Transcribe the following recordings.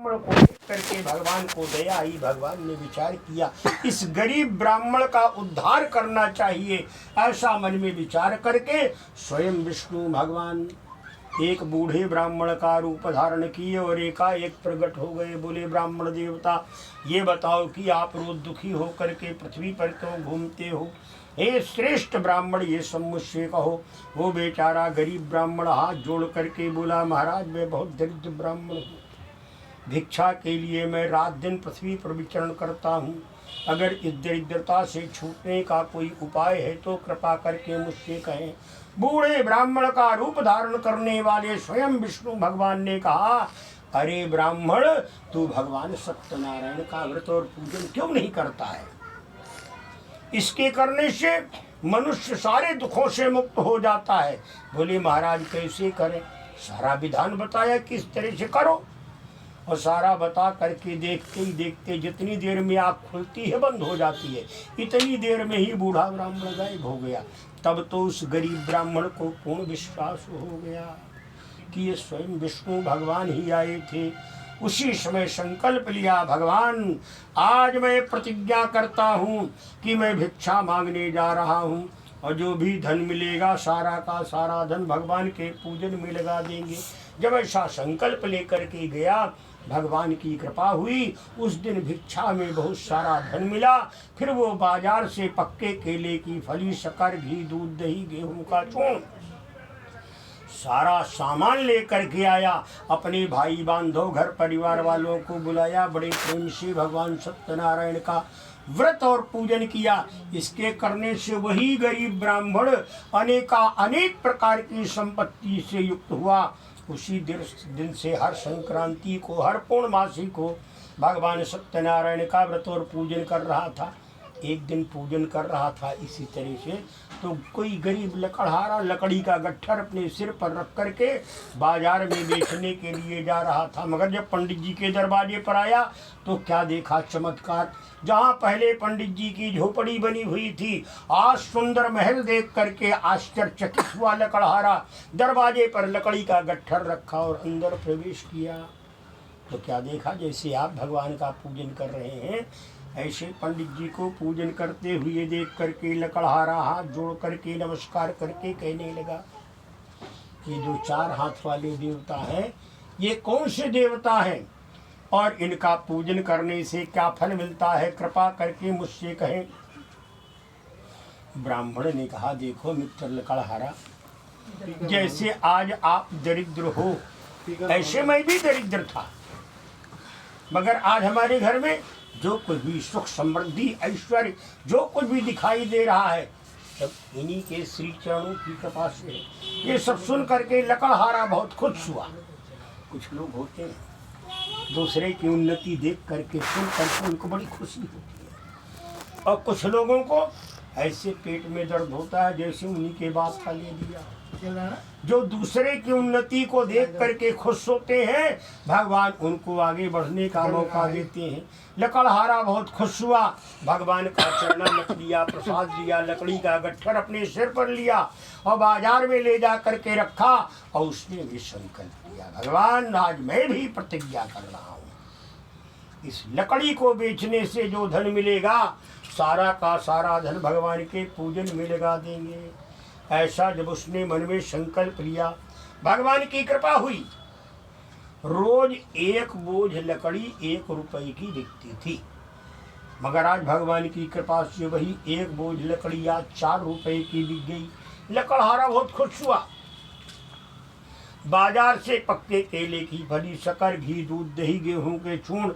ब्राह्मण को देख करके भगवान को दया आई। भगवान ने विचार किया इस गरीब ब्राह्मण का उद्धार करना चाहिए। ऐसा मन में विचार करके स्वयं विष्णु भगवान एक बूढ़े ब्राह्मण का रूप धारण किए और एकाएक प्रकट हो गए। बोले ब्राह्मण देवता, ये बताओ कि आप रोज दुखी होकर के पृथ्वी पर क्यों घूमते हो? हे श्रेष्ठ ब्राह्मण, ये सब मुझसे कहो। वो बेचारा गरीब ब्राह्मण हाथ जोड़ करके बोला, महाराज मैं बहुत दरिद्र ब्राह्मण हूँ, भिक्षा के लिए मैं रात दिन पृथ्वी पर विचरण करता हूँ। अगर इस दरिद्रता से छूटने का कोई उपाय है तो कृपा करके मुझसे कहें। बूढ़े ब्राह्मण का रूप धारण करने वाले स्वयं विष्णु भगवान ने कहा, अरे ब्राह्मण, तू भगवान सत्यनारायण का व्रत और पूजन क्यों नहीं करता है? इसके करने से मनुष्य सारे दुखों से मुक्त हो जाता है। बोले महाराज कैसे करें? सारा विधान बताया किस तरह से करो, और सारा बता करके देखते ही देखते जितनी देर में आँख खुलती है बंद हो जाती है, इतनी देर में ही बूढ़ा ब्राह्मण गायब हो गया। तब तो उस गरीब ब्राह्मण को पूर्ण विश्वास हो गया कि ये स्वयं विष्णु भगवान ही आए थे। उसी समय संकल्प लिया, भगवान आज मैं प्रतिज्ञा करता हूँ कि मैं भिक्षा मांगने जा रहा हूँ और जो भी धन मिलेगा सारा का सारा धन भगवान के पूजन में लगा देंगे। जब ऐसा संकल्प लेकर के गया, भगवान की कृपा हुई। उस दिन भिक्षा में बहुत सारा धन मिला। फिर वो बाजार से पक्के केले की फली, शक्कर, घी, दूध, दही, गेहूं का चूर्ण सारा सामान लेकर के आया। अपने भाई बांधव घर परिवार वालों को बुलाया, बड़े प्रेम से भगवान सत्यनारायण का व्रत और पूजन किया। इसके करने से वही गरीब ब्राह्मण अनेक प्रकार की संपत्ति से युक्त हुआ। उसी दिन से हर संक्रांति को, हर पूर्णमासी को भगवान सत्यनारायण का व्रत और पूजन कर रहा था। एक दिन पूजन कर रहा था इसी तरह से, तो कोई गरीब लकड़हारा लकड़ी का गट्ठर अपने सिर पर रख करके बाजार में बेचने के लिए जा रहा था। मगर जब पंडित जी के दरवाजे पर आया तो क्या देखा चमत्कार। जहाँ पहले पंडित जी की झोपड़ी बनी हुई थी, आज सुंदर महल देख करके आश्चर्यचकित हुआ लकड़हारा। दरवाजे पर लकड़ी का गट्ठर रखा और अंदर प्रवेश किया तो क्या देखा, जैसे आप भगवान का पूजन कर रहे हैं ऐसे पंडित जी को पूजन करते हुए देख करके लकड़हारा हाथ जोड़ करके नमस्कार करके कहने लगा, ये जो चार हाथ वाले देवता हैं ये कौन से देवता हैं और इनका पूजन करने से क्या फल मिलता है, कृपा करके मुझसे कहें। ब्राह्मण ने कहा, देखो मित्र लकड़हारा, जैसे आज आप दरिद्र हो ऐसे मैं भी दरिद्र था, मगर आज हमारे घर में जो कुछ भी सुख समृद्धि ऐश्वर्य जो कुछ भी दिखाई दे रहा है सब इन्हीं के श्री चरणों की कृपा से है। ये सब सुन करके लकड़हारा बहुत खुश हुआ। कुछ लोग होते हैं दूसरे की उन्नति देख करके सुन करके उनको बड़ी खुशी होती है, और कुछ लोगों को ऐसे पेट में दर्द होता है जैसे उन्हीं के बाप का ले दिया। जो दूसरे की उन्नति को देख करके खुश होते हैं, भगवान उनको आगे बढ़ने का मौका देते हैं। लकड़हारा बहुत खुश हुआ, भगवान का चरण रख दिया, प्रसाद दिया, लकड़ी का गट्ठर अपने सिर पर लिया और बाजार में ले जा करके रखा और उसने भी संकल्प लिया, भगवान आज मैं भी प्रतिज्ञा कर रहा हूँ, इस लकड़ी को बेचने से जो धन मिलेगा सारा का सारा धन भगवान के पूजन में लगा देंगे। ऐसा जब उसने मन में संकल्प लिया, भगवान की कृपा हुई। रोज एक बोझ लकड़ी 1 रुपए की बिकती थी, मगर आज भगवान की कृपा से वही एक बोझ लकड़ी आज 4 रुपए की बिक गई। लकड़हारा बहुत खुश हुआ। बाजार से पक्के केले की फली, शक्कर, घी, दूध, दही, गेहूं के चूर्ण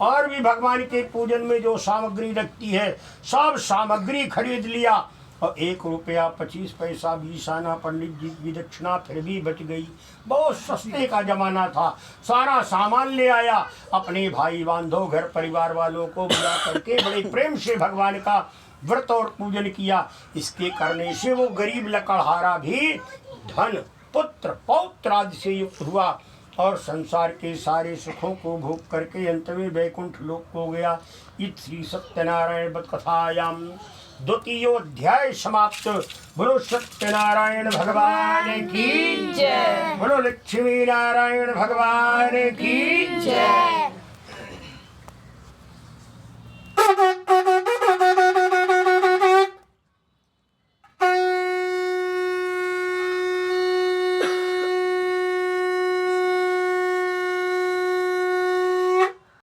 और भी भगवान के पूजन में जो सामग्री लगती है सब सामग्री खरीद लिया और 1 रुपया 25 पैसा 20 आना पंडित जी की दक्षिणा फिर भी बच गई। बहुत सस्ते का जमाना था। सारा सामान ले आया, अपने भाई बांधव घर परिवार वालों को बुला करके बड़े प्रेम से भगवान का व्रत और पूजन किया। इसके करने से वो गरीब लकड़हारा भी धन पुत्र पौत्र आदि से युक्त हुआ और संसार के सारे सुखों को भोग करके अंत में वैकुंठ लोक को गया। इस श्री सत्यनारायण व्रत कथायाम 2य समाप्त। बोलो सत्यनारायण भगवान की जय, बोलो लक्ष्मी नारायण भगवान की जय।